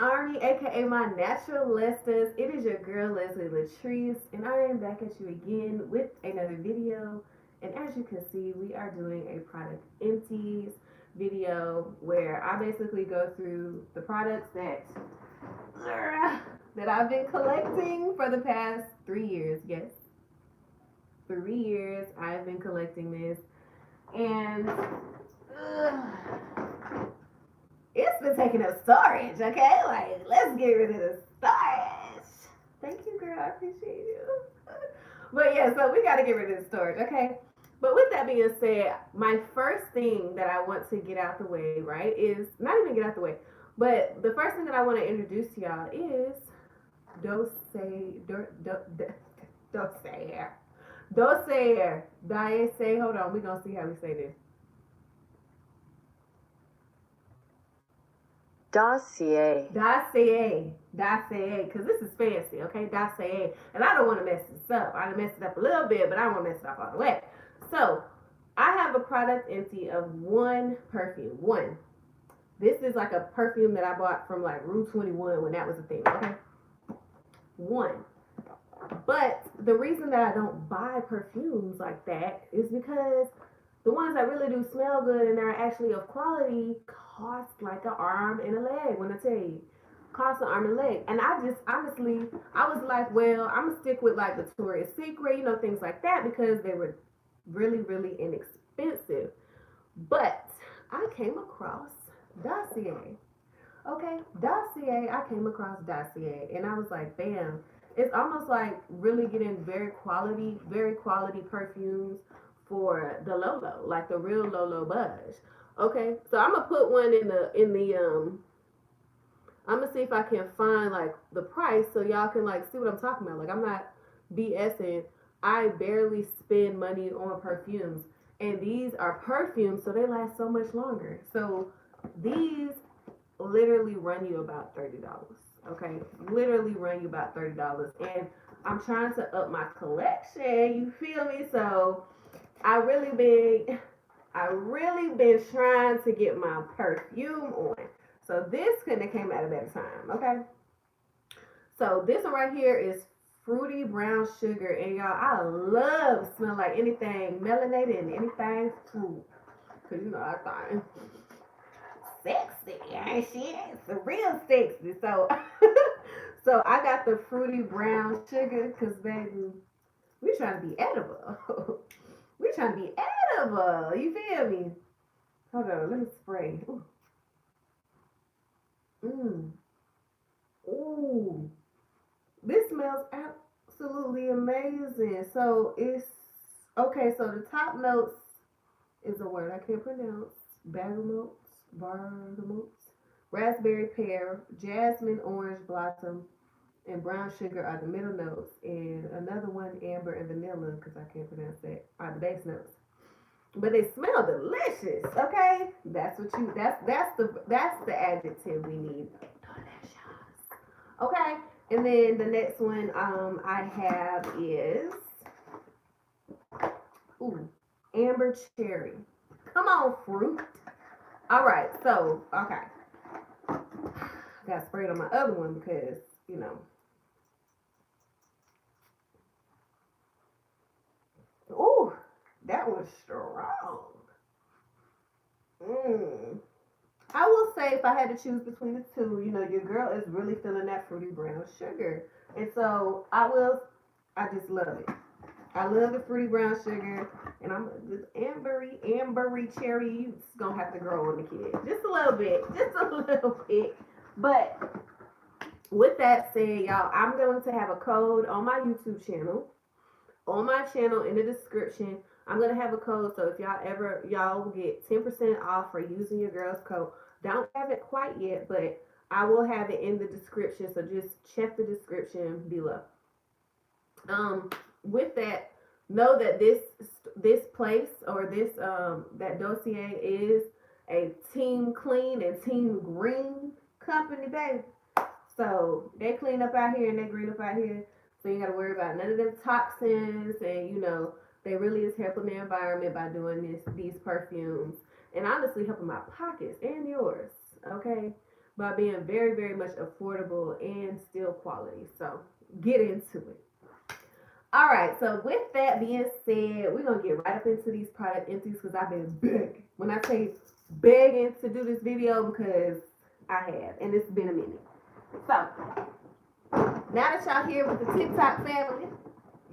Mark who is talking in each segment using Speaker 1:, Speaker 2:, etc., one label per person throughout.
Speaker 1: Army, aka my natural Lestas. It is your girl Leslie LATRICE, and I am back at you again with another video. And as you can see, we are doing a product empties video where I basically go through the products that I've been collecting for the past 3 years. Yes, 3 years I've been collecting this, and it's been taking up storage, okay? Like, let's get rid of the storage. Thank you, girl. I appreciate you. But yeah, so we got to get rid of the storage, okay? But with that being said, my first thing that I want to get out the way, right, is not even get out the way, but the first thing that I want to introduce to y'all is Dosair. Dosair. Hold on, we're going to see how we say this.
Speaker 2: Dossier,
Speaker 1: because this is fancy, okay? Dossier, and I don't want to mess this up. I messed it up a little bit, but I don't want to mess it up all the way. So I have a product empty of one perfume. One. This is like a perfume that I bought from like Rue 21 when that was a thing, okay? One. But the reason that I don't buy perfumes like that is because the ones that really do smell good and are actually of quality cost like an arm and a leg. When I tell you, cost an arm and a leg. And I just honestly, I was like, well, I'm gonna stick with like Victoria's Secret, things like that, because they were really, really inexpensive. But I came across Dossier. Okay, Dossier. I came across Dossier, and I was like, bam. It's almost like really getting very quality perfumes for the Lolo, like the real Lolo Buzz. Okay, so I'm gonna put one in the I'm gonna see if I can find like the price so y'all can like see what I'm talking about. Like, I'm not BSing. I barely spend money on perfumes, and these are perfumes, so they last so much longer. So these literally run you about $30. Okay, literally run you about $30, and I'm trying to up my collection. You feel me? So I really been trying to get my perfume on. So this couldn't have came at a better time. Okay. So this one right here is fruity brown sugar, and y'all, I love smell like anything melanated and anything fruit, cause I thought sexy, ain't she? It's real sexy. So so I got the fruity brown sugar, cause baby, we trying to be edible. We trying to be edible. You feel me? Hold on, let me spray. Ooh. Ooh. This smells absolutely amazing. So it's okay. So the top notes is a word I can't pronounce. Bergamotes, raspberry pear, jasmine, orange blossom, and brown sugar are the middle notes, and another one, amber and vanilla, because I can't pronounce that, are the base notes. But they smell delicious. Okay, that's the adjective we need. Delicious. Okay, and then the next one I have is amber cherry. Come on, fruit. All right, so okay, got sprayed on my other one because Ooh, that was strong. I will say, if I had to choose between the two, your girl is really feeling that fruity brown sugar. And so I just love it. I love the fruity brown sugar. And I'm this ambery cherry. It's going to have to grow on the kid. Just a little bit. Just a little bit. But with that said, y'all, I'm going to have a code on my YouTube channel. On my channel, in the description, I'm going to have a code. So if y'all will get 10% off for using your girl's code. Don't have it quite yet, but I will have it in the description. So just check the description below. With that, know that this place, or this that Dossier, is a Team Clean and Team Green company, baby. So they clean up out here and they green up out here. So you got to worry about none of them toxins, and they really is helping the environment by doing these perfumes, and honestly helping my pockets and yours. Okay, by being very, very much affordable and still quality. So get into it. All right, so with that being said, we're gonna get right up into these product empties because I've been begging. When I say begging to do this video, because I have, and it's been a minute. So now that y'all here with the TikTok family,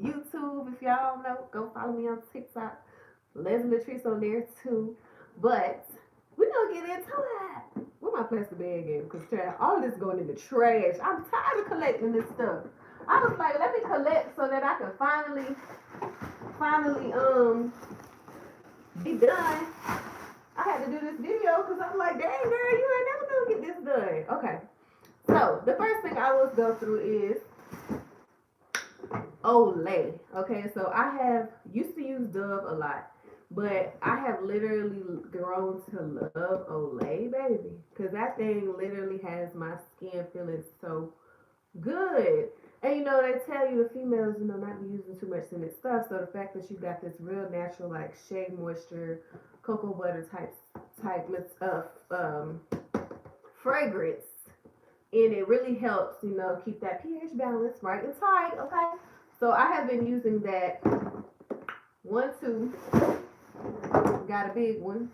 Speaker 1: YouTube, if y'all don't know, go follow me on TikTok. Les LATRICE on there too. But we're gonna get into it. Where my plastic bag at? Because all this going in the trash. I'm tired of collecting this stuff. I was like, let me collect so that I can finally be done. I had to do this video because I'm like, dang girl, you ain't never gonna get this done. Okay. So the first thing I will go through is Olay. Okay, so I have used to use Dove a lot, but I have literally grown to love Olay, baby, because that thing literally has my skin feeling so good. And you know, they tell you the females, you know, not be using too much scented stuff. So the fact that you got this real natural, like shea moisture, cocoa butter type fragrance, and it really helps, you know, keep that pH balance right and tight. Okay, so I have been using that 1, 2, got a big one,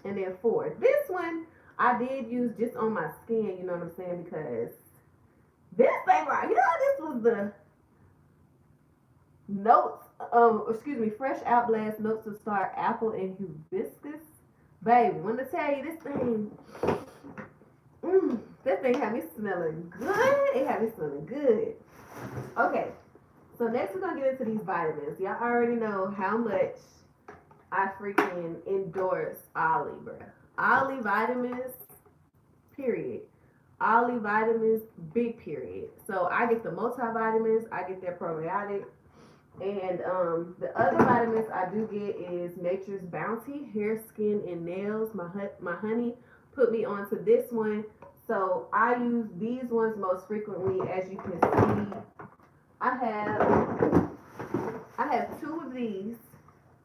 Speaker 1: and then 4. This one I did use just on my skin, you know what I'm saying, because this thing right here, this was the notes, fresh out blast notes of star apple and hibiscus. Baby, when I tell you this thing, this thing had me smelling good. It had me smelling good. Okay, so next we're gonna get into these vitamins. Y'all already know how much I freaking endorse Olly, bruh. Olly vitamins, period. Olly vitamins, big period. So I get the multivitamins, I get their probiotic, and the other vitamins I do get is Nature's Bounty, hair, skin, and nails. My honey put me onto this one, so I use these ones most frequently. As you can see, I have 2 of these.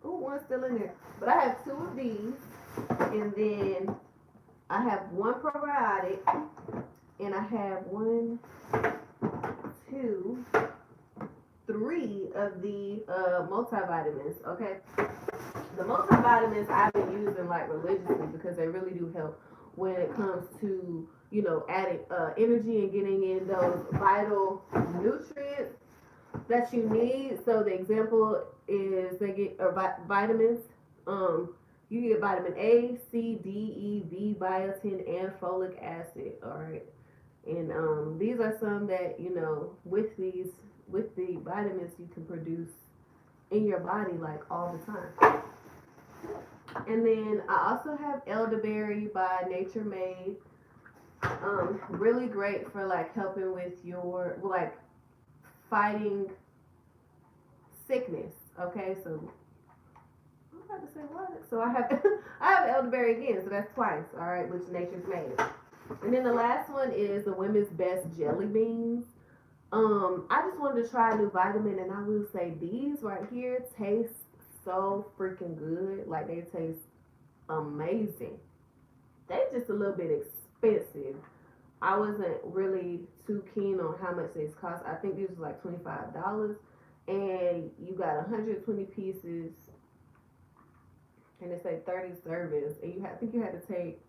Speaker 1: Oh, one's still in there, but I have 2 of these, and then I have 1 probiotic, and I have 1, 2, 3 of the multivitamins. Okay, the multivitamins I've been using like religiously because they really do help when it comes to, you know, adding energy and getting in those vital nutrients that you need. So the example is they get vitamins. You get vitamin A, C, D, E, B, biotin, and folic acid. All right, and these are some that, you know, with the vitamins you can produce in your body like all the time. And then I also have elderberry by Nature Made. Really great for like helping with your like fighting sickness. Okay, so I'm about to say what? So I have I have elderberry again, so that's twice. All right, which Nature's Made. And then the last one is the Women's Best Jelly Beans. I just wanted to try a new vitamin, and I will say these right here taste so freaking good. Like, they taste amazing. They just a little bit expensive. I wasn't really too keen on how much these cost. I think these was like $25, and you got 120 pieces, and it's like 30 servings, and I think you had to take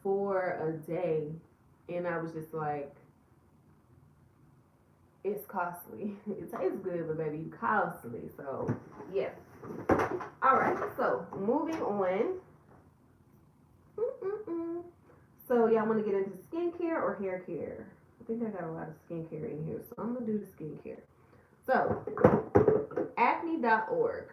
Speaker 1: 4 a day, and I was just like, it's costly. It tastes good, but baby, you costly. So yeah. All right. So moving on. So y'all want to get into skincare or hair care? I think I got a lot of skincare in here, so I'm gonna do the skincare. So acne.org.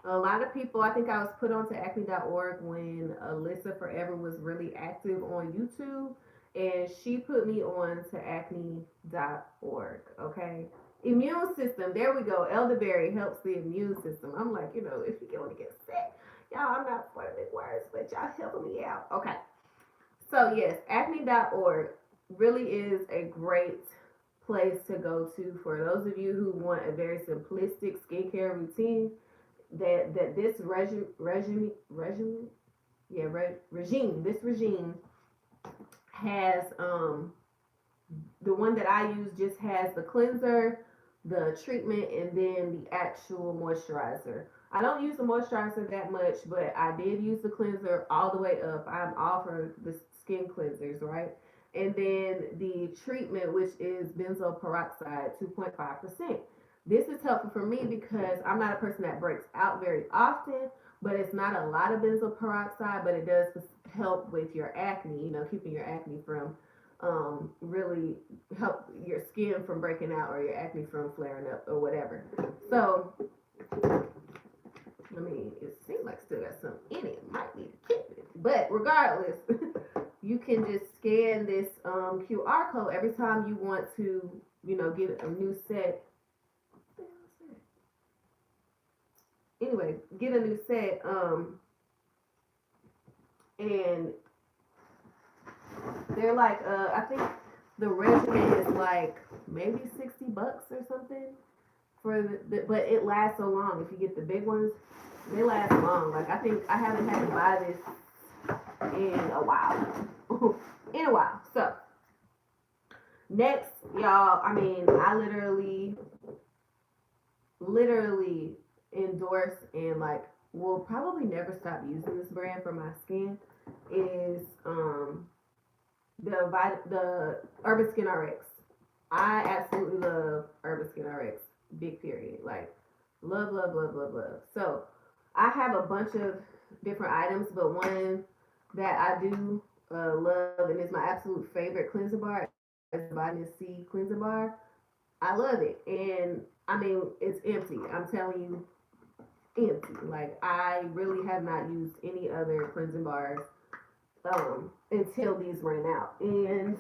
Speaker 1: A lot of people, I think I was put onto acne.org when Alyssa Forever was really active on YouTube, and she put me on to acne.org. Okay, immune system, there we go. Elderberry helps the immune system. I'm like, you know, if you want to get sick, y'all, I'm not for the big words, but y'all helping me out. Okay, so yes, acne.org really is a great place to go to for those of you who want a very simplistic skincare routine. That this regimen yeah, regime. This regime has the one that I use just has the cleanser, the treatment, and then the actual moisturizer. I don't use the moisturizer that much, but I did use the cleanser all the way up. I'm all for the skin cleansers, right? And then the treatment, which is benzoyl peroxide, 2.5%. This is helpful for me because I'm not a person that breaks out very often, but it's not a lot of benzoyl peroxide, but it does help with your acne, keeping your acne from really help your skin from breaking out or your acne from flaring up or whatever. So, I mean, it seems like still got some in it. Might need to keep it. But regardless, you can just scan this QR code every time you want to, get a new set. Anyway, get a new set, and they're like, I think the regimen is like maybe $60 or something for but it lasts so long. If you get the big ones, they last long. Like I think I haven't had to buy this in a while. In a while. So next, y'all, I mean, I literally endorse and like will probably never stop using this brand for my skin is the Urban Skin RX. I absolutely love Urban Skin RX. Big period. Like love, love, love, love, love. So I have a bunch of different items, but one that I do love and is my absolute favorite cleanser bar is the Vitamin C cleanser bar. I love it, and I mean it's empty. I'm telling you, empty. Like I really have not used any other cleansing bars until these ran out, and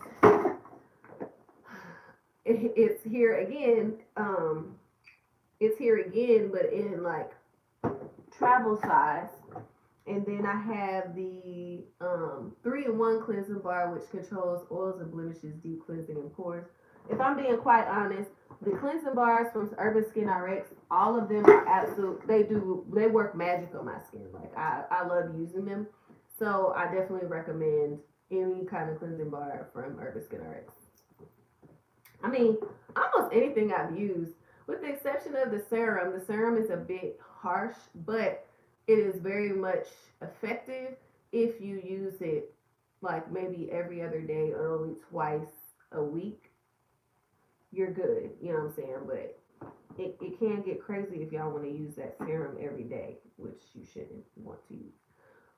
Speaker 1: it's here again. It's here again, but in like travel size. And then I have the 3-in-1 cleansing bar, which controls oils and blemishes, deep cleansing, and pores. If I'm being quite honest, the cleansing bars from Urban Skin RX, all of them are absolute. They work magic on my skin. Like I love using them. So I definitely recommend any kind of cleansing bar from Urban Skin RX. I mean, almost anything I've used, with the exception of the serum. The serum is a bit harsh, but it is very much effective if you use it like maybe every other day or only twice a week. You're good, you know what I'm saying? But it can get crazy if y'all want to use that serum every day, which you shouldn't want to use.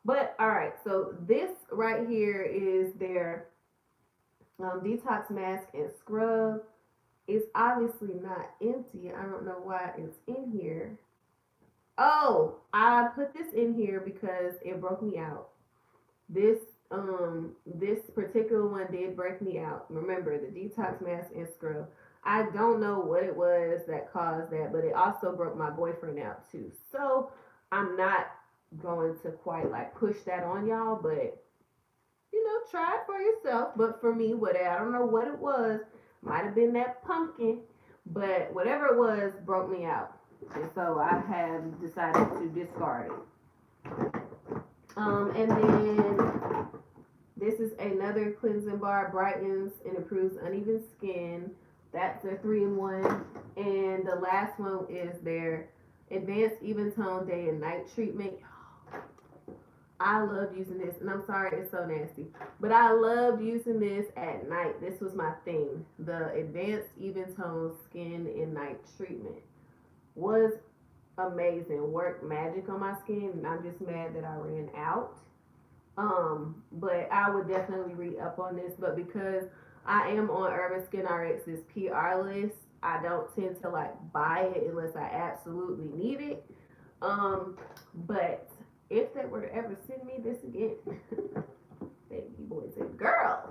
Speaker 1: But all right, so this right here is their detox mask and scrub. It's obviously not empty. I don't know why it's in here. Oh, I put this in here because it broke me out. This this particular one did break me out. Remember the detox mask and scrub. I don't know what it was that caused that, but it also broke my boyfriend out too. So I'm not going to quite like push that on y'all, but try it for yourself. But for me, I don't know what it was. Might have been that pumpkin, but whatever it was broke me out. And so I have decided to discard it. And then this is another cleansing bar, brightens and improves uneven skin. That's their 3-in-1. And the last one is their advanced even tone day and night treatment. I love using this, and I'm sorry it's so nasty, but I loved using this at night. This was my thing. The advanced even tone skin and night treatment was amazing. Worked magic on my skin, and I'm just mad that I ran out. But I would definitely read up on this. But because I am on Urban Skin RX's PR list, I don't tend to like buy it unless I absolutely need it. But if they were to ever send me this again, baby boys and girls,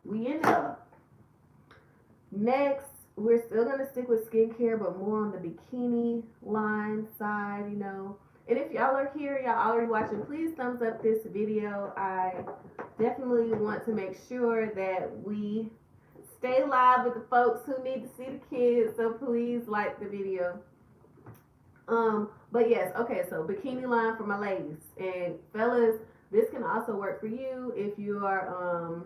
Speaker 1: we in love. Next, we're still gonna stick with skincare, but more on the bikini line side, And if y'all are here, y'all already watching, please thumbs up this video. I definitely want to make sure that we stay live with the folks who need to see the kids, so please like the video. But yes, okay, so bikini line for my ladies and fellas. This can also work for you if you are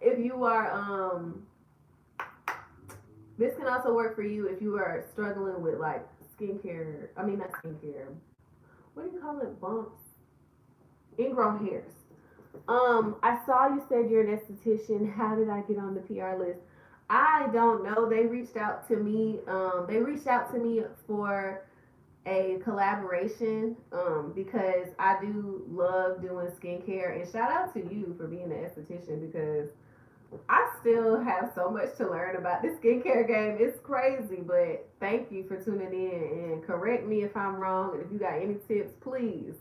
Speaker 1: if you are this can also work for you if you are struggling with like skincare. I mean, not skincare. What do you call it? Bumps, ingrown hairs. I saw you said you're an esthetician. How did I get on the PR list? I don't know. They reached out to me. They reached out to me for a collaboration because I do love doing skincare. And shout out to you for being an esthetician because I still have so much to learn about this skincare game. It's crazy, but thank you for tuning in and correct me if I'm wrong. And if you got any tips, please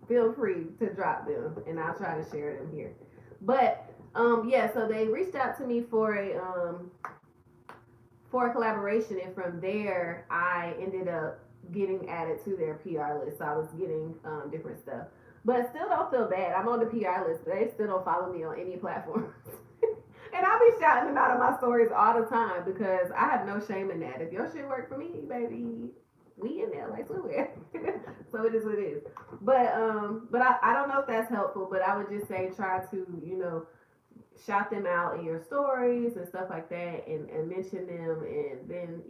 Speaker 1: feel free to drop them and I'll try to share them here. But yeah, so they reached out to me for a collaboration, and from there I ended up getting added to their PR list. So I was getting different stuff. But still don't feel bad. I'm on the PR list, but they still don't follow me on any platform. And I'll be shouting them out of my stories all the time because I have no shame in that. If your shit work for me, baby, we in there like fluid. So it is what it is. But I don't know if that's helpful, but I would just say try to, shout them out in your stories and stuff like that and mention them and then,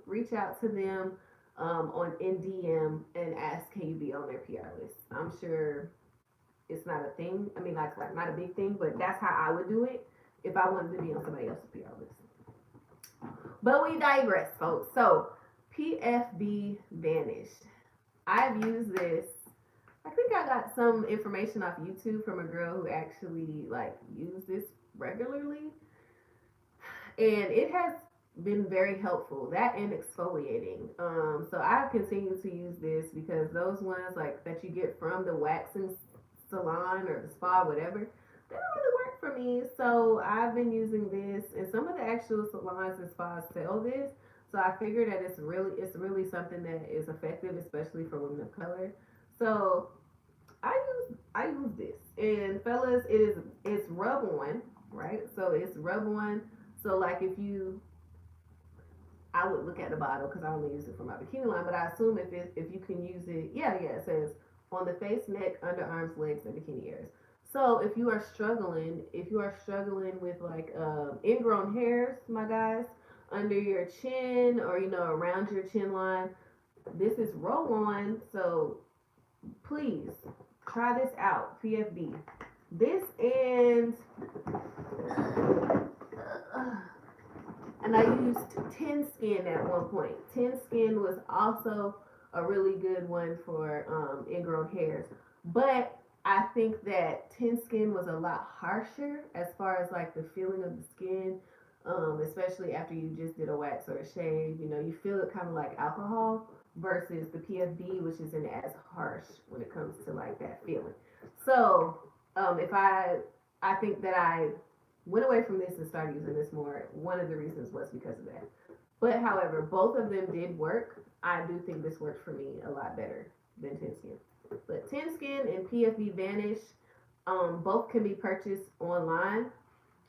Speaker 1: reach out to them on in DM and ask can you be on their PR list. I'm sure it's not a thing. I mean like not a big thing, but that's how I would do it if I wanted to be on somebody else's PR list. But we digress, folks. So PFB Vanished. I've used this. I think I got some information off YouTube from a girl who actually like used this regularly, and it has been very helpful. That and exfoliating. So I've continued to use this because those ones like that you get from the waxing salon or the spa, whatever, they don't really work for me. So I've been using this, and some of the actual salons and spas sell this. So I figured that it's really something that is effective, especially for women of color. So I use this, and fellas, it's rub on, right? So it's rub on. So like I would look at the bottle because I only use it for my bikini line, but I assume if you can use it, yeah, it says on the face, neck, underarms, legs, and bikini areas. So if you are struggling with like ingrown hairs, my guys, under your chin or around your chin line, this is roll on. So please try this out, PFB. This and I used Tin Skin at one point. Tin Skin was also a really good one for ingrown hairs, but I think that Tin Skin was a lot harsher as far as like the feeling of the skin, especially after you just did a wax or a shave. You feel it kind of like alcohol versus the PFB, which isn't as harsh when it comes to like that feeling. So if I think that I went away from this and started using this more. One of the reasons was because of that. But however, both of them did work. I do think this worked for me a lot better than Tin Skin. But Tin Skin and PFB Vanish, both can be purchased online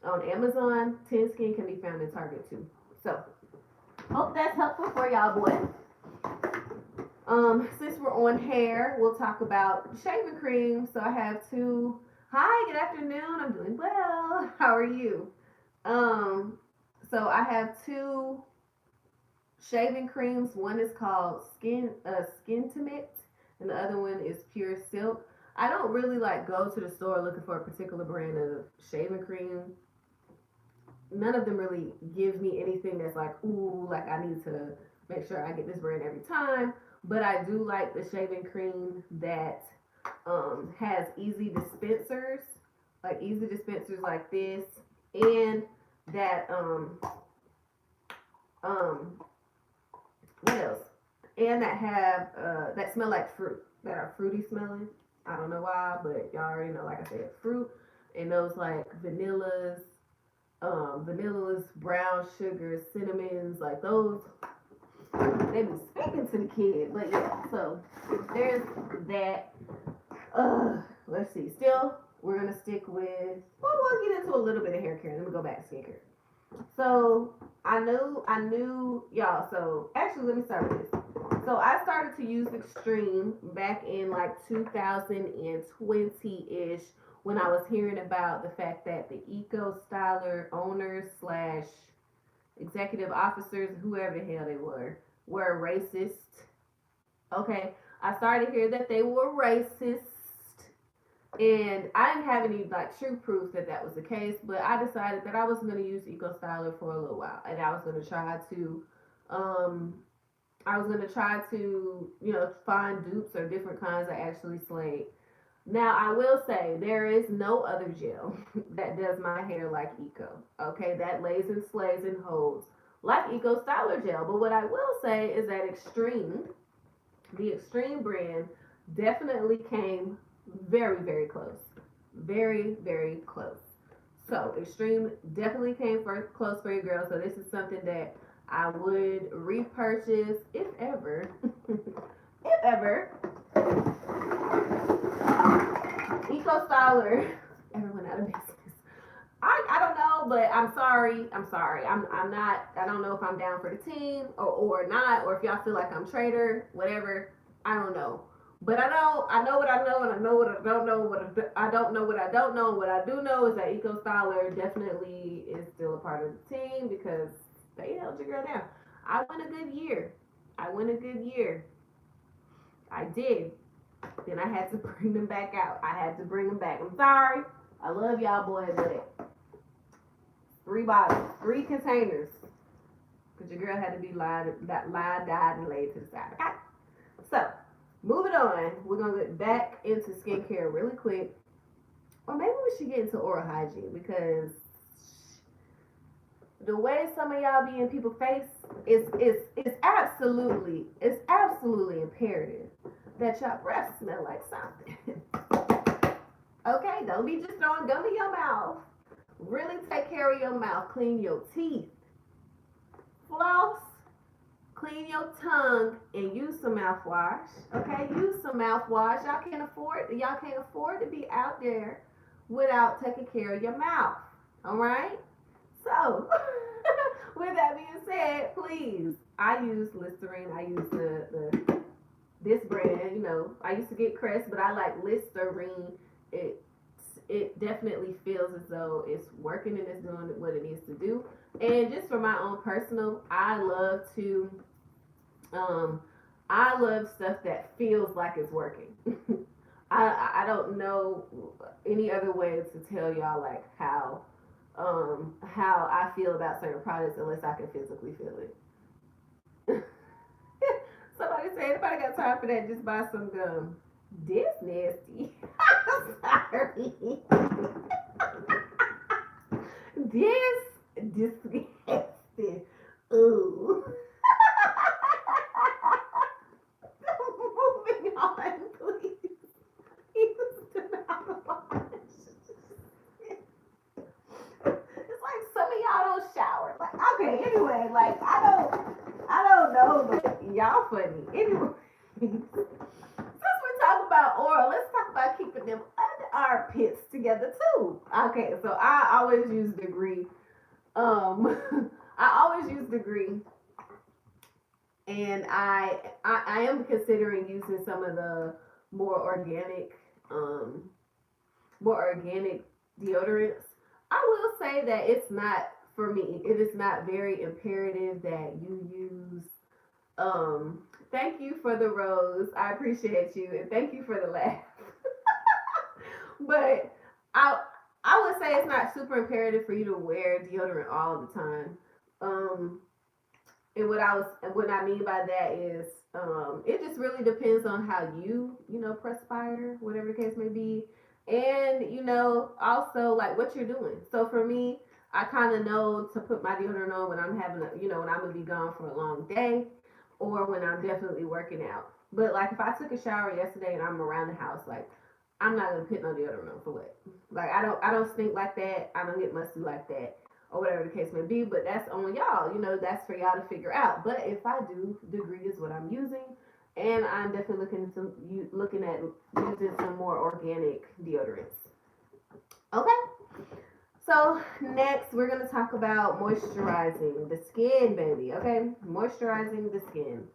Speaker 1: on Amazon. Tin Skin can be found in Target too. So hope that's helpful for y'all, boys. Since we're on hair, we'll talk about shaving cream. So I have two. Hi, good afternoon. I'm doing well. How are you? So I have two shaving creams. One is called Skintimate, and the other one is Pure Silk. I don't really like go to the store looking for a particular brand of shaving cream. None of them really give me anything that's like, ooh, like I need to make sure I get this brand every time. But I do like the shaving cream that has easy dispensers like this, and that what else? And that have that smell like fruit, that are fruity smelling. I don't know why, but y'all already know, like I said, fruit. And those like vanillas, brown sugars, cinnamons, like those, they be speaking to the kid. But yeah, so there's that. Let's see. Still, we're gonna stick with. Well, we'll get into a little bit of hair care. Let me go back to skincare. So I knew y'all. So actually, let me start with this. So I started to use Extreme back in like 2020 ish when I was hearing about the fact that the eco styler owners slash executive officers, whoever the hell they were racist. Okay, I started to hear that they were racist, and I didn't have any like true proof that that was the case, but I decided that I was going to use Eco Styler for a little while, and I was going to try to, um, find dupes or different kinds that actually slayed. Now I will say there is no other gel that does my hair like Eco. Okay, that lays and slays and holds like Eco Styler gel. But what I will say is that the Extreme brand, definitely came very, very close. Very, very close. So Extreme definitely came for close for your girl. So this is something that I would repurchase if ever. If ever. Eco Styler. Everyone out of business. I don't know, but I'm sorry. I'm sorry. I'm not. I don't know if I'm down for the team or not, or if y'all feel like I'm traitor, whatever. I don't know. But I know what I know, and I know what I don't know. I don't know what I don't know. What I do know is that Eco Styler definitely is still a part of the team because they held your girl down. I went a good year. I went a good year. I did. Then I had to bring them back out. I had to bring them back. I'm sorry. I love y'all boys, but 3 bottles, 3 containers. Because your girl had to be lied, dyed, and laid to the side. Okay? So, moving on. We're going to get back into skincare really quick. Or maybe we should get into oral hygiene because the way some of y'all be in people's face is absolutely imperative that y'all breath smell like something. Okay, don't be just throwing gum in your mouth. Really take care of your mouth. Clean your teeth. Floss. Clean your tongue and use some mouthwash. Okay, use some mouthwash. Y'all can't afford to be out there without taking care of your mouth. All right. So, with that being said, please, I use Listerine. I use the this brand. You know, I used to get Crest, but I like Listerine. It definitely feels as though it's working and it's doing what it needs to do. And just for my own personal, I love stuff that feels like it's working. I don't know any other way to tell y'all like how I feel about certain products unless I can physically feel it. Somebody say anybody got time for that? Just buy some gum. This nasty. Sorry. This disgusting. Ooh. Moving on, please. It's like some of y'all don't shower. Like, okay, anyway, like I don't know, but y'all funny. Anyway, since we're talking about oral, let's talk about keeping them under armpits together too. Okay, so I always use degree. Um, I always use degree, and I am considering using some of the more organic um more organic deodorants. I will say that it's not for me. It is not very imperative that you use. Thank you for the rose. I appreciate you, and thank you for the laugh. But I I would say it's not super imperative for you to wear deodorant all the time. Um, and what I mean by that is it just really depends on how you perspire, whatever the case may be, and also like what you're doing. So for me, I kind of know to put my deodorant on when I'm having when I'm gonna be gone for a long day, or when I'm definitely working out. But like if I took a shower yesterday and I'm around the house, like I'm not gonna put no deodorant on for what? Like I don't stink like that. I don't get musty like that or whatever the case may be. But that's on y'all. That's for y'all to figure out. But if I do, degree is what I'm using, and I'm definitely looking at using some more organic deodorants. Okay. So next we're gonna talk about moisturizing the skin, baby. Okay, moisturizing the skin.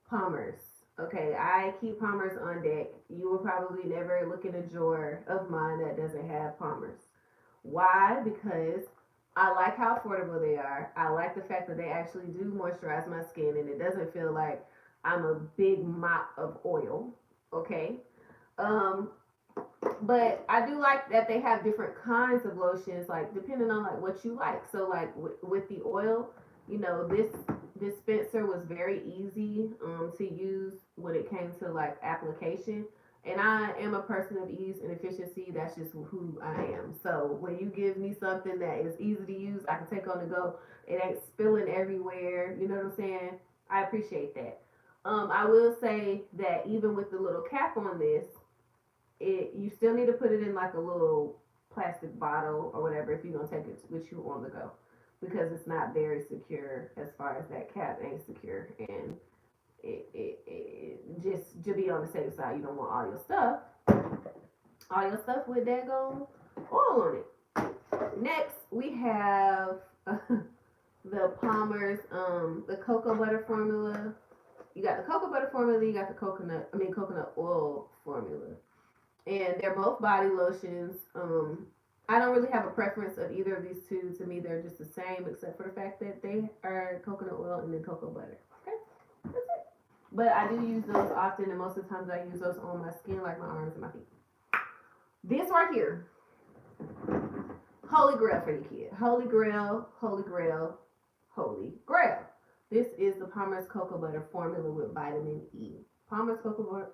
Speaker 1: Palmers. Okay, I keep Palmers on deck. You will probably never look in a drawer of mine that doesn't have Palmers. Why? Because I like how affordable they are. I like the fact that they actually do moisturize my skin and it doesn't feel like I'm a big mop of oil. Okay. Um, but I do like that they have different kinds of lotions, like depending on like what you like. So like with the oil, you know, this dispenser was very easy to use when it came to like application. And I am a person of ease and efficiency. That's just who I am. So when you give me something that is easy to use, I can take on the go. It ain't spilling everywhere. You know what I'm saying? I appreciate that. I will say that even with the little cap on this, you still need to put it in like a little plastic bottle or whatever if you're gonna take it with you on the go, because it's not very secure as far as that cap ain't secure, and it just to be on the safe side, you don't want all your stuff with that gold oil on it. Next we have the Palmer's the cocoa butter formula. You got the cocoa butter formula, you got the coconut oil formula, and they're both body lotions. I don't really have a preference of either of these two. To me, they're just the same, except for the fact that they are coconut oil and then cocoa butter. Okay, that's it. But I do use those often, and most of the times I use those on my skin, like my arms and my feet. This right here, holy grail for the kid. Holy grail, holy grail, holy grail. This is the Palmer's cocoa butter formula with vitamin E. Palmer's cocoa butter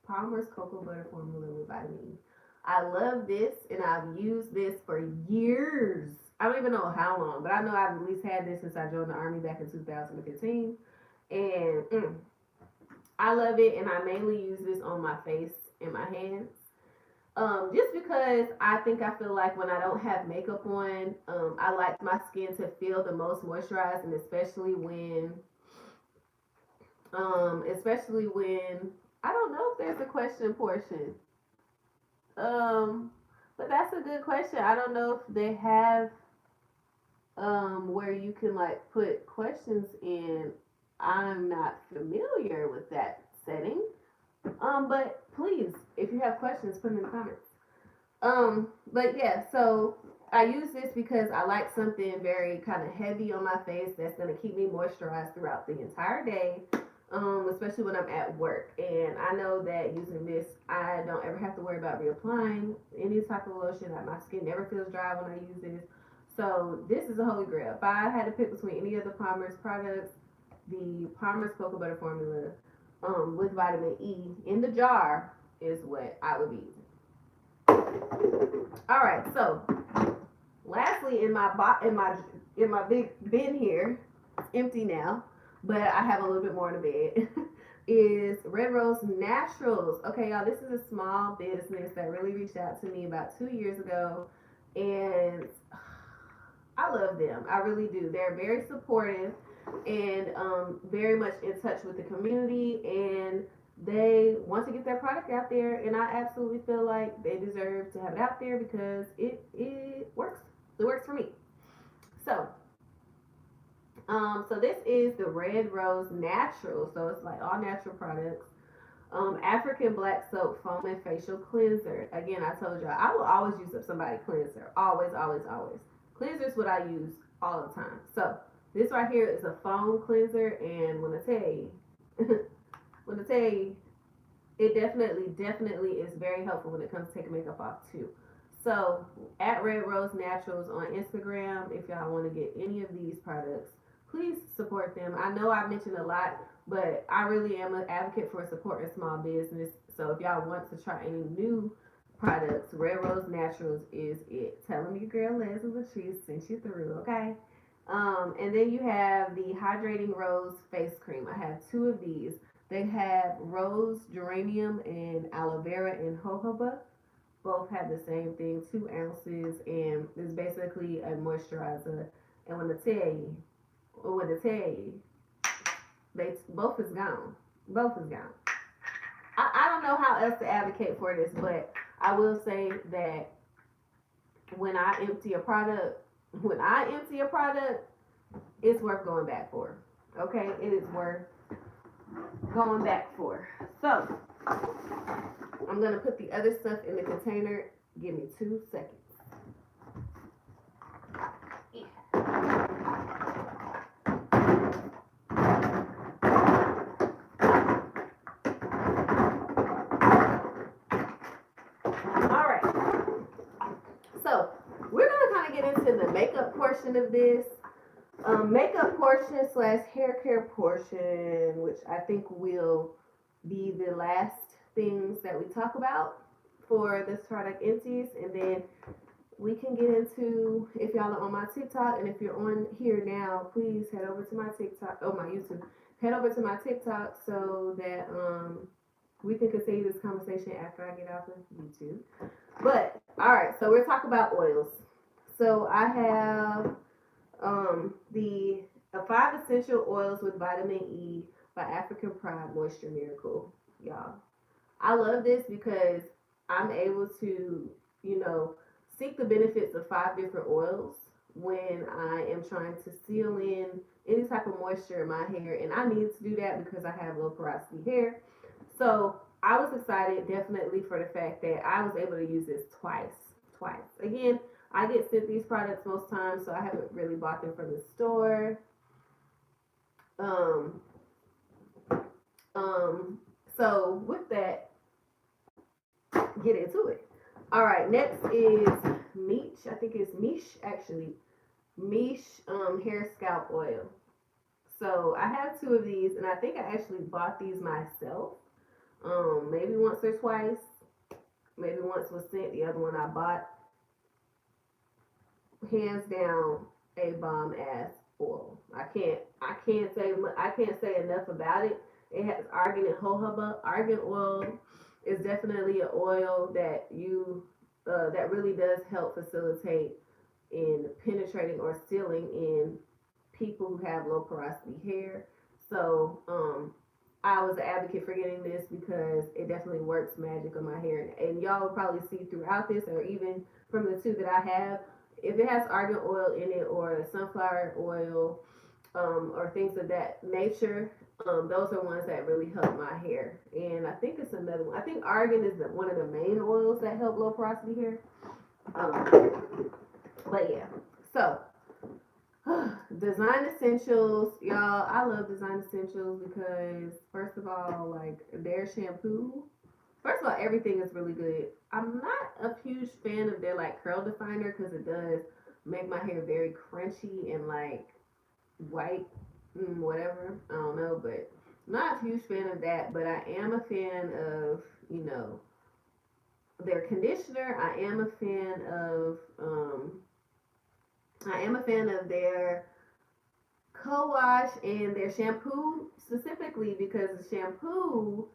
Speaker 1: Palmer's cocoa butter formula with vitamin E. I love this, and I've used this for years. I don't even know how long, but I know I've at least had this since I joined the Army back in 2015. And I love it, and I mainly use this on my face and my hands. Just because I feel like when I don't have makeup on, I like my skin to feel the most moisturized, and especially when I don't know if there's a question portion. Um, but that's a good question. I don't know if they have where you can like put questions in. I'm not familiar with that setting. But please, if you have questions, put them in the comments. But yeah, so I use this because I like something very kind of heavy on my face that's gonna keep me moisturized throughout the entire day. Especially when I'm at work. And I know that using this, I don't ever have to worry about reapplying any type of lotion. Like my skin never feels dry when I use this. So this is a holy grail. If I had to pick between any of the Palmer's products, the Palmer's cocoa butter formula with vitamin E in the jar is what I would be using. All right, so lastly, in my big bin here, it's empty now, but I have a little bit more in the bed. Is Red Rose Naturals. Okay, y'all, this is a small business that really reached out to me about 2 years ago, and I love them. I really do. They're very supportive and very much in touch with the community, and they want to get their product out there, and I absolutely feel like they deserve to have it out there because it works. It works for me. So so this is the Red Rose Natural. So it's like all natural products. African Black Soap Foam and Facial Cleanser. Again, I told y'all I will always use up somebody cleanser. Always, always, always. Cleanser is what I use all the time. So this right here is a foam cleanser, and when I tell you, it definitely is very helpful when it comes to taking makeup off too. So at Red Rose Naturals on Instagram, if y'all want to get any of these products, please support them. I know I mentioned a lot, but I really am an advocate for supporting small business. So if y'all want to try any new products, Red Rose Naturals is it. Tell them your girl Leslie Latrice sent you through, okay? And then you have the Hydrating Rose Face Cream. I have two of these. They have rose, geranium, and aloe vera and jojoba. Both have the same thing, 2 ounces, and it's basically a moisturizer. And when I tell you, they both is gone. Both is gone. I don't know how else to advocate for this, but I will say that when I empty a product, it's worth going back for. Okay, it is worth going back for. So I'm gonna put the other stuff in the container. Give me 2 seconds. All right. So we're gonna kind of get into the makeup portion of this. Makeup portion slash hair care portion, which I think will be the last things that we talk about for this product empties, and then we can get into, if y'all are on my TikTok, and if you're on here now, please head over to my TikTok, my YouTube, head over to my TikTok so that we can continue this conversation after I get off of YouTube. But all right, so we're talking about oils. So I have the 5 essential oils with vitamin E by African Pride Moisture Miracle, y'all. I love this because I'm able to, seek the benefits of 5 different oils when I am trying to seal in any type of moisture in my hair, and I need to do that because I have low porosity hair. So I was excited definitely for the fact that I was able to use this twice. Again, I get sent these products most times, so I haven't really bought them from the store. So with that, get into it. All right, next is Miche. I think it's Miche actually. Miche hair scalp oil. So I have 2 of these, and I think I actually bought these myself. Maybe once or twice. Maybe once was sent. The other one I bought. Hands down, a bomb ass oil. I can't say enough about it. It has argan and jojoba. Argan oil is definitely an oil that that really does help facilitate in penetrating or sealing in people who have low porosity hair. So I was an advocate for getting this because it definitely works magic on my hair, and y'all will probably see throughout this, or even from the 2 that I have, if it has argan oil in it or sunflower oil, or things of that nature, those are ones that really help my hair. And I think it's another one. I think argan is one of the main oils that help low porosity hair. But yeah, so design essentials, y'all. I love design essentials because first of all, like their shampoo. First of all, everything is really good. I'm not a huge fan of their like curl definer because it does make my hair very crunchy and like white, whatever. I don't know, but not a huge fan of that. But I am a fan of, their conditioner. I am a fan of their co-wash and their shampoo specifically because the shampoo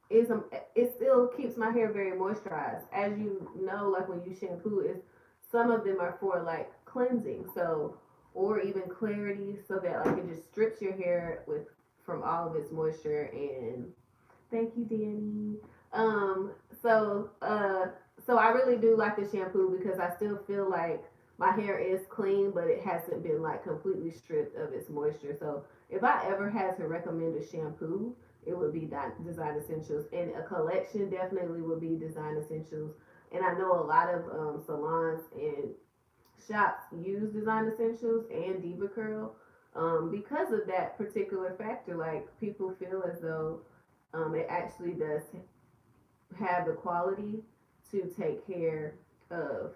Speaker 1: it still keeps my hair very moisturized. As you know, like when you shampoo, some of them are for like cleansing, so or even clarity, so that like it just strips your hair from all of its moisture. And thank you, Danny. So I really do like the shampoo because I still feel like my hair is clean, but it hasn't been like completely stripped of its moisture. So if I ever had to recommend a shampoo, it would be Design Essentials, and a collection definitely would be Design Essentials. And I know a lot of salons and shops use Design Essentials and Diva Curl because of that particular factor. Like people feel as though it actually does have the quality to take care of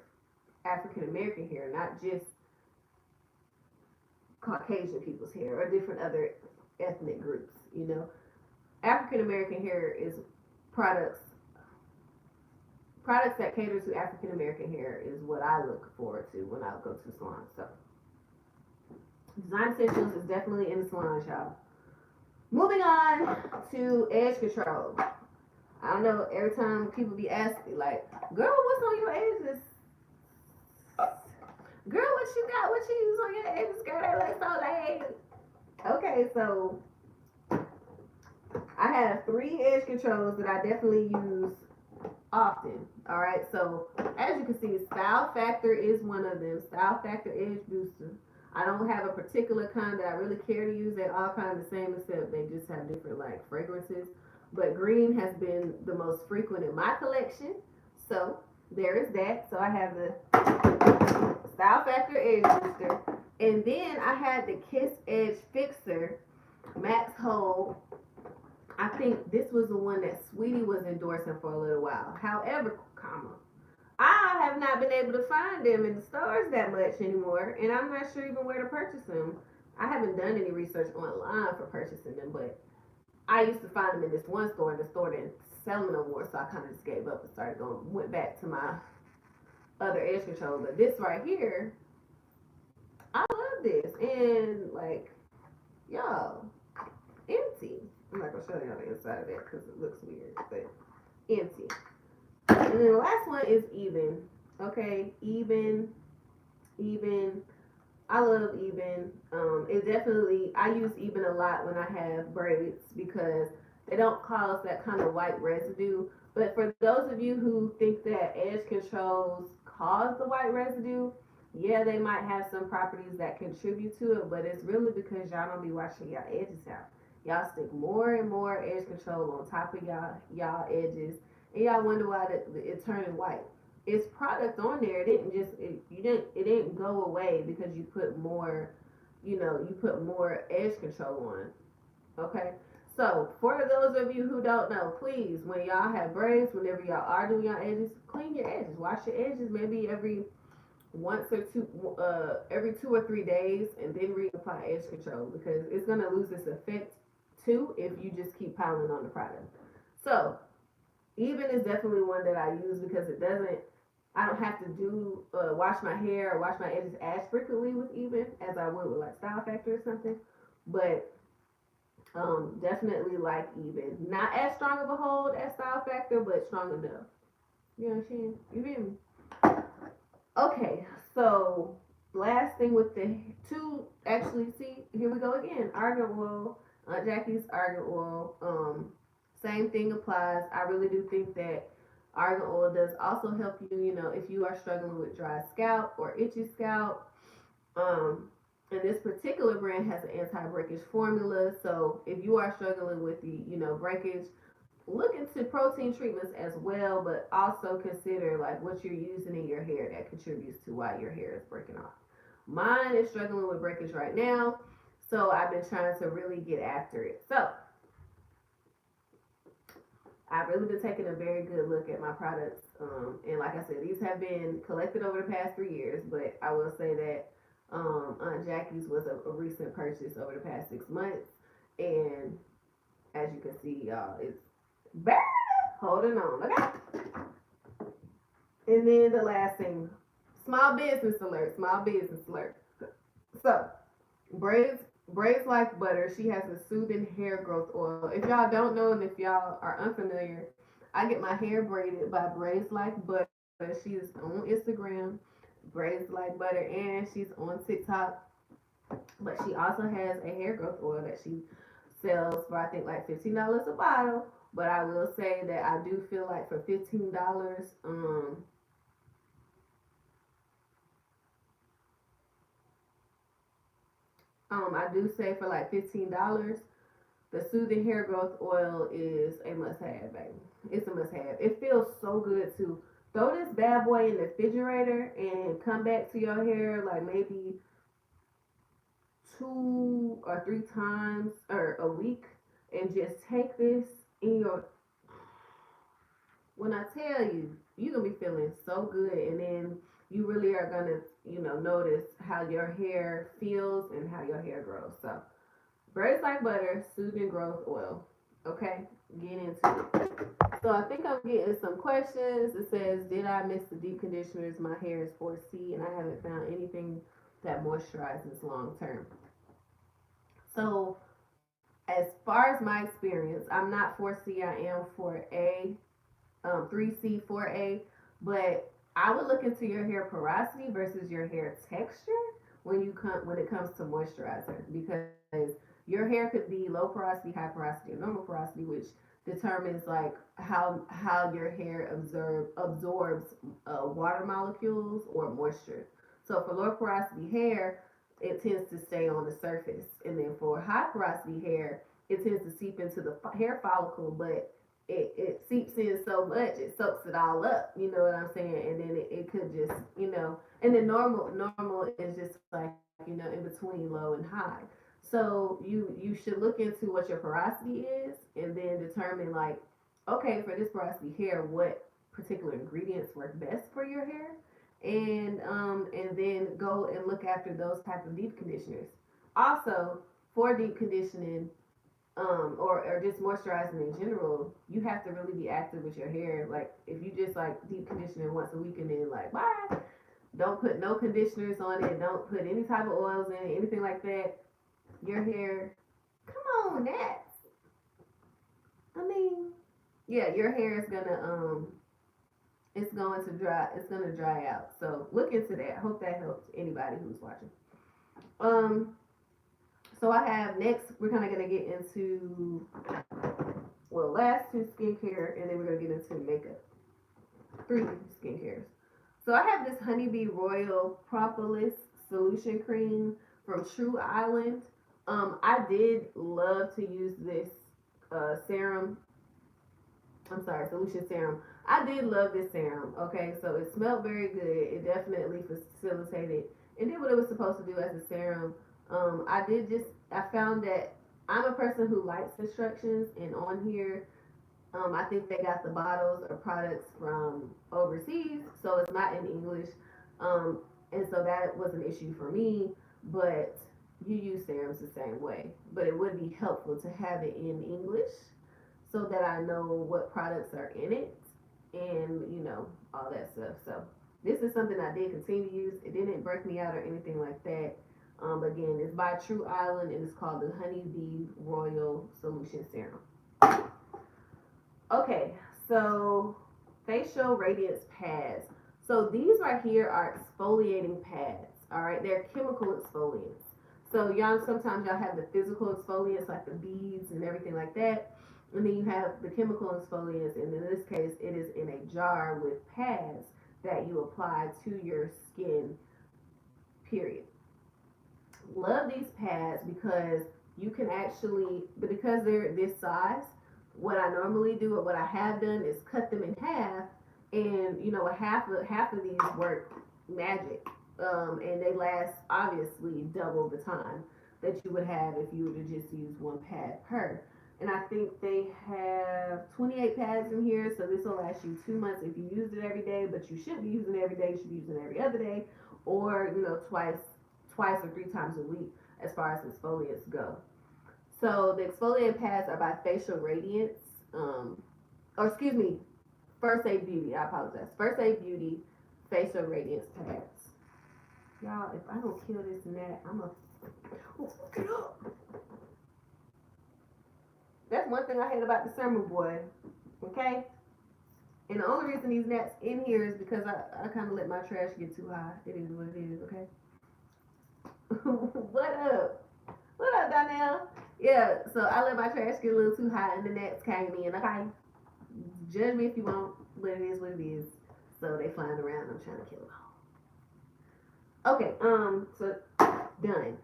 Speaker 1: African American hair, not just Caucasian people's hair or different other ethnic groups. African American hair is products that cater to African American hair is what I look forward to when I go to the salon. So Design Essentials is definitely in the salon, y'all. Moving on to edge control. I don't know, every time people be asking, like, girl, what's on your edges? Girl, what you got? What you use on your edges? Girl, that looks so lame. Okay, so I have 3 edge controls that I definitely use often. All right, so as you can see, Style Factor is one of them. Style Factor Edge Booster. I don't have a particular kind that I really care to use. They all kind of the same, except they just have different like fragrances. But green has been the most frequent in my collection, so there is that. So I have the Style Factor Edge Booster, and then I had the Kiss Edge Fixer Max Hold. I think this was the one that Sweetie was endorsing for a little while. However, I have not been able to find them in the stores that much anymore, and I'm not sure even where to purchase them. I haven't done any research online for purchasing them, but I used to find them in this one store, and the store didn't sell them no more, so I kind of just gave up and went back to my other edge control. But this right here, I love this, and like, y'all, empty. I'm not gonna show y'all the inside of it because it looks weird, but empty. And then the last one is even. Okay, even. I love even. It definitely, I use even a lot when I have braids because they don't cause that kind of white residue. But for those of you who think that edge controls cause the white residue, yeah, they might have some properties that contribute to it, but it's really because y'all don't be washing y'all edges out. Y'all stick more and more edge control on top of y'all edges, and y'all wonder why it turning white. It's product on there. It didn't just it didn't go away because you put more, you put more edge control on. Okay. So for those of you who don't know, please, when y'all have braids, whenever y'all are doing your edges, clean your edges. Wash your edges maybe every 2 or 3 days, and then reapply edge control because it's gonna lose its effect too if you just keep piling on the product. So even is definitely one that I use because it doesn't. I don't have to do wash my hair or wash my edges as frequently with even as I would with like Style Factor or something. But definitely like even. Not as strong of a hold as Style Factor, but strong enough. You know what I'm saying? You feel me? Okay, so last thing with the two, actually, see, here we go again. Argan oil, Jackie's argan oil. Same thing applies. I really do think that argan oil does also help you, if you are struggling with dry scalp or itchy scalp. Um, and this particular brand has an anti-breakage formula. So if you are struggling with the, breakage, look into protein treatments as well, but also consider like what you're using in your hair that contributes to why your hair is breaking off. Mine is struggling with breakage right now, so I've been trying to really get after it. So I've really been taking a very good look at my products, and like I said, these have been collected over the past 3 years, but I will say that Aunt Jackie's was a recent purchase over the past 6 months, and as you can see, y'all, it's bad. Holding on, okay? And then the last thing, small business alert, small business alert. So, braids like butter. She has a soothing hair growth oil. If y'all don't know and if y'all are unfamiliar, I get my hair braided by Braids Like Butter. She's on Instagram, Braids Like Butter, and she's on TikTok. But she also has a hair growth oil that she sells for I think like $15 a bottle. But I will say that I do feel like for $15, I do say for like $15, the soothing hair growth oil is a must have, baby. It's a must have. It feels so good to throw this bad boy in the refrigerator and come back to your hair like maybe 2 or 3 times or a week and just take this in your, when I tell you, you're gonna be feeling so good, and then you really are gonna, notice how your hair feels and how your hair grows. So, Braids Like Butter, Soothing Growth Oil. Okay, get into it. So I think I'm getting some questions. It says, did I miss the deep conditioners? My hair is 4C, and I haven't found anything that moisturizes long term. So, as far as my experience, I'm not 4C. I am 4A. 3C, 4A, but I would look into your hair porosity versus your hair texture when it comes to moisturizer, because your hair could be low porosity, high porosity, or normal porosity, which determines like how your hair absorbs water molecules or moisture. So for low porosity hair, it tends to stay on the surface, and then for high porosity hair, it tends to seep into the hair follicle, but it seeps in so much it soaks it all up. You know what I'm saying? And then it could just and then normal is just like in between low and high. So you should look into what your porosity is, and then determine like, okay, for this porosity hair, what particular ingredients work best for your hair, and then go and look after those type of deep conditioners. Also, for deep conditioning, or just moisturizing in general, you have to really be active with your hair. Like if you just like deep conditioning once a week and then like bye, don't put no conditioners on it, don't put any type of oils in it, anything like that. Your hair, come on, that. I mean, yeah, your hair is gonna it's gonna dry out. So look into that. I hope that helps anybody who's watching. Um, so I have next we're kinda gonna get into last two skincare, and then we're gonna get into makeup. Three skincares. So I have this Honeybee Royal Propolis Solution Cream from True Island. I did love to use this serum. I'm sorry, solution serum. I did love this serum. Okay, so it smelled very good. It definitely facilitated and did what it was supposed to do as a serum. I found that I'm a person who likes instructions, and on here, I think they got the bottles or products from overseas, so it's not in English. Um, and so that was an issue for me, but you use serums the same way. But it would be helpful to have it in English so that I know what products are in it and, all that stuff. So this is something I did continue to use. It didn't break me out or anything like that. Again, it's by True Island and it's called the Honeybee Royal Solution Serum. Okay, so facial radiance pads. So these right here are exfoliating pads. All right, they're chemical exfoliants. So y'all sometimes y'all have the physical exfoliants like the beads and everything like that, and then you have the chemical exfoliants. And in this case, it is in a jar with pads that you apply to your skin. Period. Love these pads because you can actually, but because they're this size, what I normally do or what I have done is cut them in half, and half of these work magic, and they last obviously double the time that you would have if you were to just use one pad per. And I think they have 28 pads in here, so this will last you 2 months if you use it every day. But you shouldn't be using it every day; you should be using it every other day, or twice or three times a week as far as exfoliants go. So the exfoliant pads are by Facial Radiance, or excuse me, First Aid Beauty. I apologize. First Aid Beauty Facial Radiance pads. Y'all, if I don't kill this gnat, I'm a fuck it up. That's one thing I hate about the summer, boy. Okay. And the only reason these gnats in here is because I kind of let my trash get too high. It is what it is. Okay. What up? What up, Donnell? Yeah, so I let my trash get a little too high and the gnats came in. Okay, judge me if you want, but it is what it is. So they flying around. I'm trying to kill them all. Okay, so done.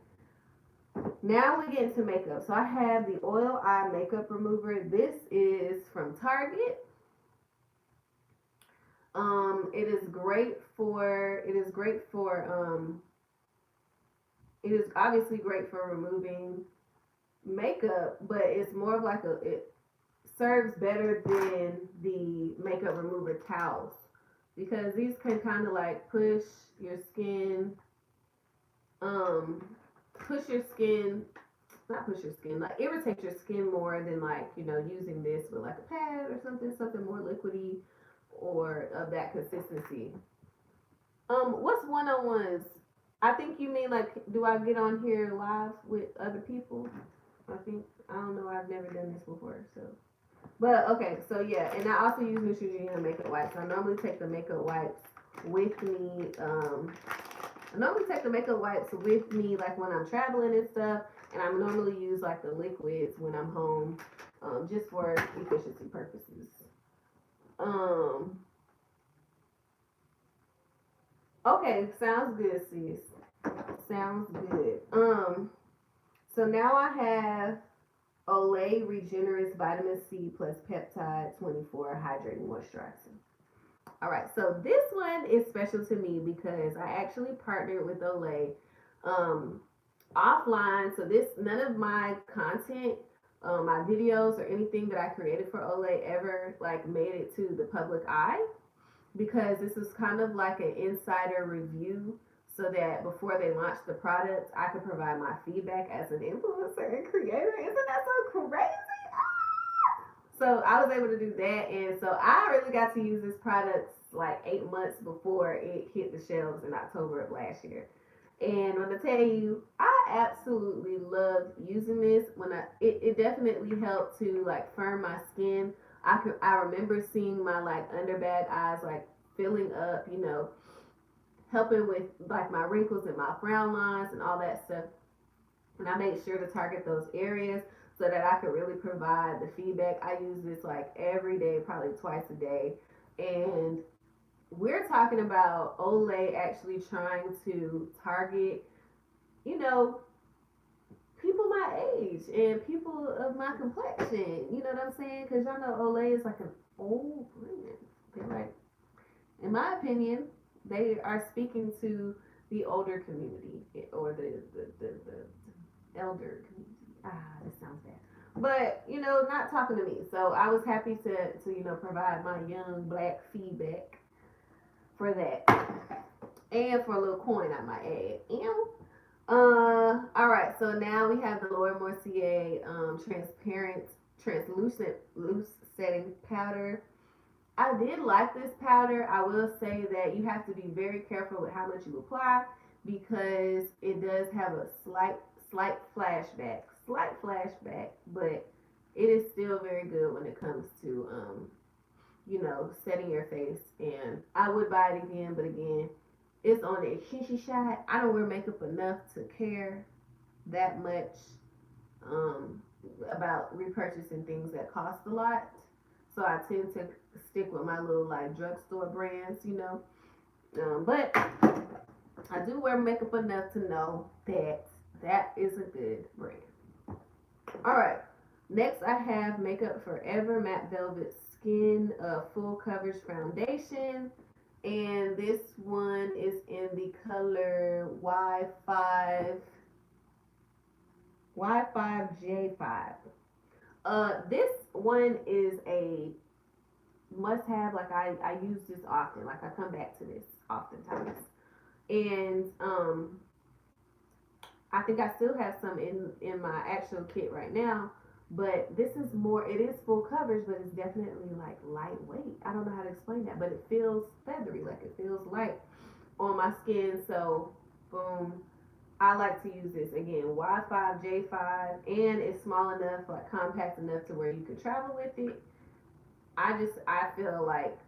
Speaker 1: Now we get into makeup. So I have the Oil Eye Makeup Remover. This is from Target. It is great for. It is obviously great for removing makeup, but it's more of like it serves better than the makeup remover towels, because these can kind of like your skin, push your skin, not push your skin, like irritate your skin more than like, using this with like a pad or something more liquidy or of that consistency. What's one-on-ones? I think you mean like, do I get on here live with other people? I don't know. I've never done this before, so. But okay, so yeah, and I also use Neutrogena makeup wipes. I normally take the makeup wipes with me. Like when I'm traveling and stuff, and I normally use like the liquids when I'm home just for efficiency purposes. Um, okay, sounds good, sis. Sounds good. So now I have Olay Regenerous Vitamin C plus Peptide 24 Hydrating Moisturizer. All right, so this one is special to me because I actually partnered with Olay um, offline. So this none of my content, my videos or anything that I created for Olay ever like made it to the public eye because this is kind of like an insider review so that before they launch the products, I could provide my feedback as an influencer and creator. Isn't that so crazy? So I was able to do that, and so I really got to use this product like 8 months before it hit the shelves in October of last year. And when I tell you, I absolutely loved using this. It definitely helped to like firm my skin. I remember seeing my like under bag eyes like filling up, helping with like my wrinkles and my frown lines and all that stuff. And I made sure to target those areas so that I could really provide the feedback. I use this like every day, probably twice a day. And we're talking about Olay actually trying to target, you know, people my age and people of my complexion. You know what I'm saying? Because y'all know Olay is like an old brand. They're like, in my opinion, they are speaking to the older community or the elder community. This sounds bad. But, not talking to me. So I was happy to provide my young black feedback for that. And for a little coin I might add. All right, so now we have the Laura Mercier transparent translucent loose setting powder. I did like this powder. I will say that you have to be very careful with how much you apply because it does have a slight flashback, but it is still very good when it comes to setting your face. And I would buy it again, but again, it's on the extension shot. I don't wear makeup enough to care that much about repurchasing things that cost a lot. So I tend to stick with my little like drugstore brands, but I do wear makeup enough to know that that is a good brand. All right. Next, I have Makeup Forever Matte Velvet Skin Full Coverage Foundation. And this one is in the color Y5J5. This one is a must have. Like I use this often. Like I come back to this oftentimes. And I think I still have some in my actual kit right now, but this is more, it is full coverage, but it's definitely like lightweight. I don't know how to explain that, but it feels feathery, like it feels light on my skin. So boom, I like to use this again, Y5J5, and it's small enough, like compact enough to where you can travel with it. I feel like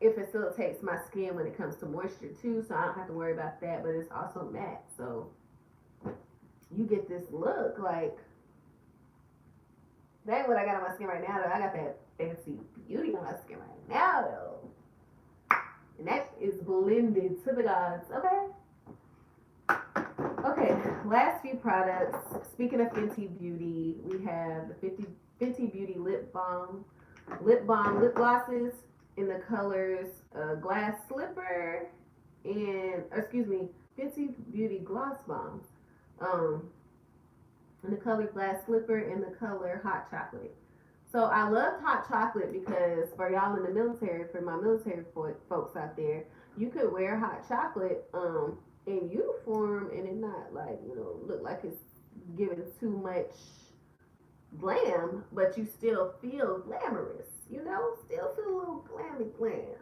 Speaker 1: it facilitates my skin when it comes to moisture too, so I don't have to worry about that, but it's also matte, so you get this look like, that ain't what I got on my skin right now though. I got that fancy beauty on my skin right now though, and that is blended to the gods. Okay, last few products. Speaking of Fenty Beauty, we have the Fenty Beauty lip lip glosses in the colors Glass Slipper and, Fenty Beauty Gloss Bombs in the color Glass Slipper and the color Hot Chocolate. So I loved Hot Chocolate because for y'all in the military, for my military folks out there, you could wear Hot Chocolate in uniform and it not like, look like it's giving too much glam, but you still feel glamorous, still feel a little glam.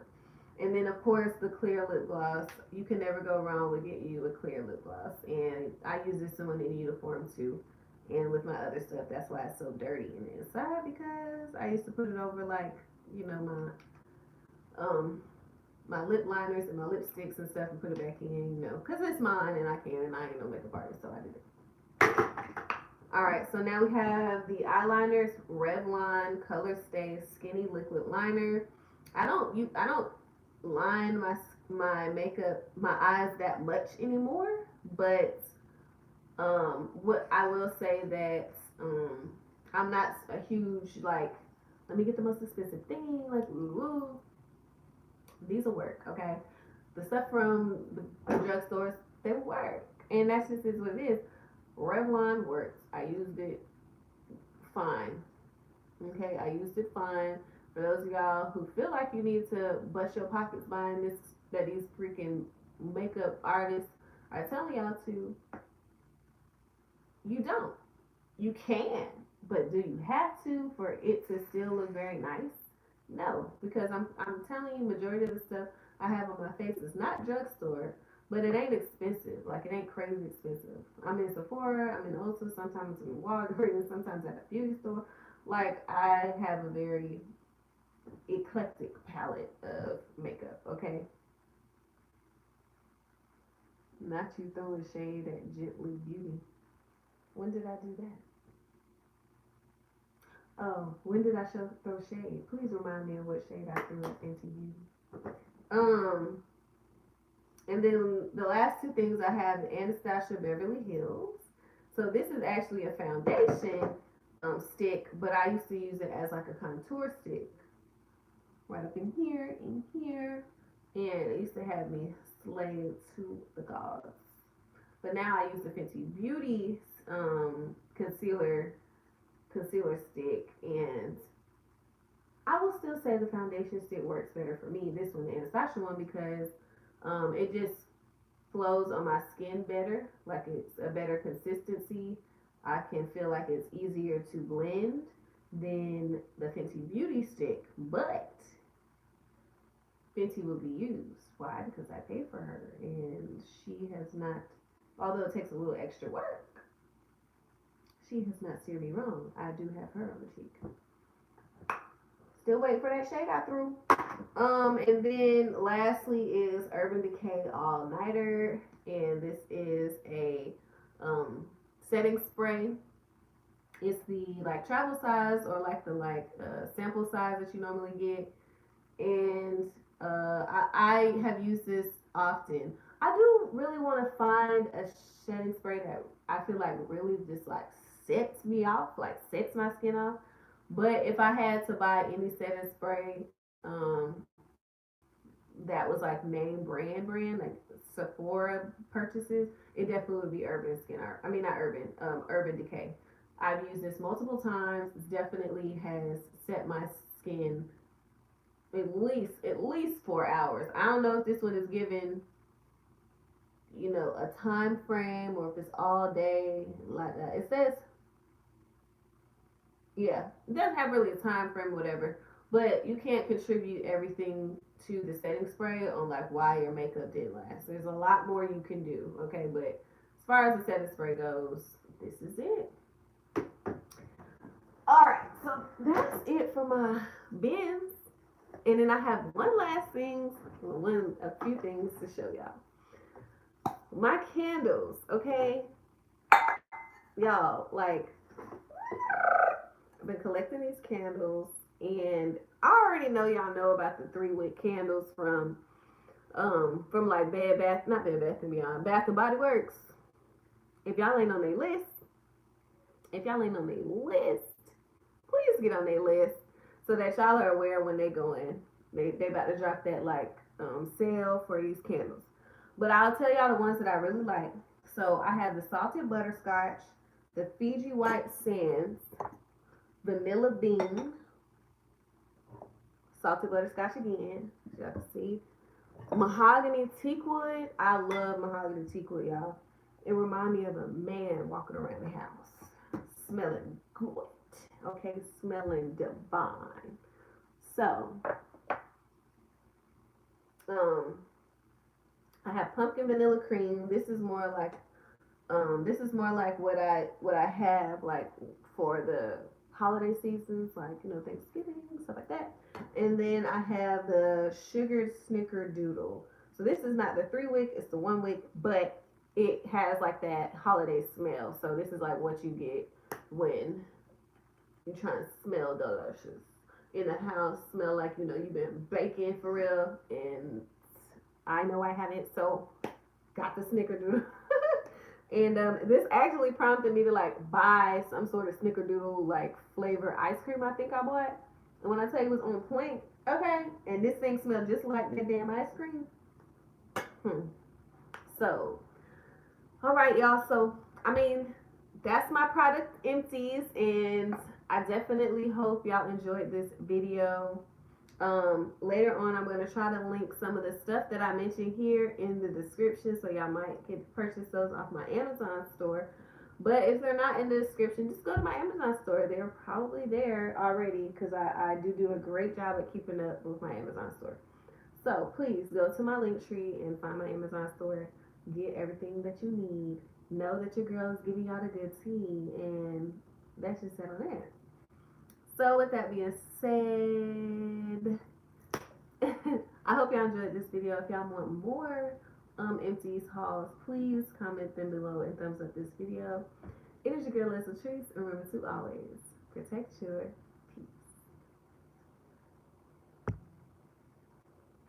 Speaker 1: And then of course the clear lip gloss. You can never go wrong with getting you a clear lip gloss. And I use this one in uniform too. And with my other stuff, that's why it's so dirty in the inside, because I used to put it over like, my lip liners and my lipsticks and stuff and put it back in, because it's mine and I can, and I ain't no makeup artist, so I did it. All right, so now we have the eyeliners, Revlon Color Stay Skinny Liquid Liner. I don't line my makeup my eyes that much anymore, but what I will say that I'm not a huge like let me get the most expensive thing like ooh, these will work, okay? The stuff from the drugstores, they work, and that's just is what it is. Revlon works. I used it fine. Okay, I used it fine. For those of y'all who feel like you need to bust your pockets buying this, that these freaking makeup artists are telling y'all to, you don't. You can, but do you have to for it to still look very nice? No, because I'm telling you, majority of the stuff I have on my face is not drugstore, but it ain't expensive. Like it ain't crazy expensive. I'm in Sephora, I'm in Ulta, sometimes I'm in Walgreens, sometimes at a beauty store. Like I have a very eclectic palette of makeup. Okay, not you throwing shade at Gently Beauty. When did I do that? Oh, when did I throw shade? Please remind me of what shade I threw at Fenty Beauty. Um, and then the last two things I have Anastasia Beverly Hills. So this is actually a foundation stick, but I used to use it as like a contour stick. Right up in here, and it used to have me slayed to the gods. But now I use the Fenty Beauty concealer stick, and I will still say the foundation stick works better for me. This one, the Anastasia one, because it just flows on my skin better. Like it's a better consistency. I can feel like it's easier to blend than the Fenty Beauty stick, but Fenty will be used. Why? Because I pay for her, and she has not. Although it takes a little extra work, she has not steered me wrong. I do have her on the cheek. Still waiting for that shade I threw. And then lastly is Urban Decay All Nighter, and this is a setting spray. It's the like travel size or like the sample size that you normally get, and I have used this often. I do really want to find a setting spray that I feel like really just like sets me off, like sets my skin off. But if I had to buy any setting spray, um, that was like name brand, like Sephora purchases, it definitely would be Urban Skin Art. I mean, not Urban, Urban Decay. I've used this multiple times. It definitely has set my skin at least 4 hours. I don't know if this one is given, a time frame or if it's all day like that. It says, yeah, it doesn't have really a time frame, whatever. But you can't contribute everything to the setting spray on like why your makeup didn't last. There's a lot more you can do, okay? But as far as the setting spray goes, this is it. All right, so that's it for my bins. And then I have a few things to show y'all. My candles, okay? Y'all, like, I've been collecting these candles, and I already know y'all know about the 3-wick candles from like not Bed Bath and Beyond, Bath and Body Works. If y'all ain't on their list, please get on their list so that y'all are aware when they go in. They about to drop that like sale for these candles. But I'll tell y'all the ones that I really like. So I have the salted butterscotch, the Fiji white sands, vanilla bean, salted butterscotch again, as y'all can see. Mahogany teakwood. I love mahogany teakwood, y'all. It reminds me of a man walking around the house, smelling good. Okay, smelling divine. So, I have pumpkin vanilla cream. This is more like what I have like for the holiday seasons, like Thanksgiving, stuff like that. And then I have the sugared snickerdoodle. So this is not the 3-wick, it's the 1-wick, but it has like that holiday smell. So this is like what you get when you're trying to smell delicious in the house, smell like you know you've been baking for real. And I know I haven't, so got the snickerdoodle. And this actually prompted me to like buy some sort of snickerdoodle like flavor ice cream. I think I bought, and when I tell you it was on point, okay, and this thing smelled just like that damn ice cream. So, all right, y'all. So, I mean, that's my product empties, and I definitely hope y'all enjoyed this video. Later on, I'm going to try to link some of the stuff that I mentioned here in the description, so y'all might get to purchase those off my Amazon store. But if they're not in the description, just go to my Amazon store. They're probably there already, because I do a great job at keeping up with my Amazon store. So please go to my link tree and find my Amazon store. Get everything that you need. Know that your girl is giving y'all the good tea, and that's just it on that. So with that being said, I hope y'all enjoyed this video. If y'all want more empties hauls, please comment them below and thumbs up this video. It is your girl LATRICE. Remember to always protect your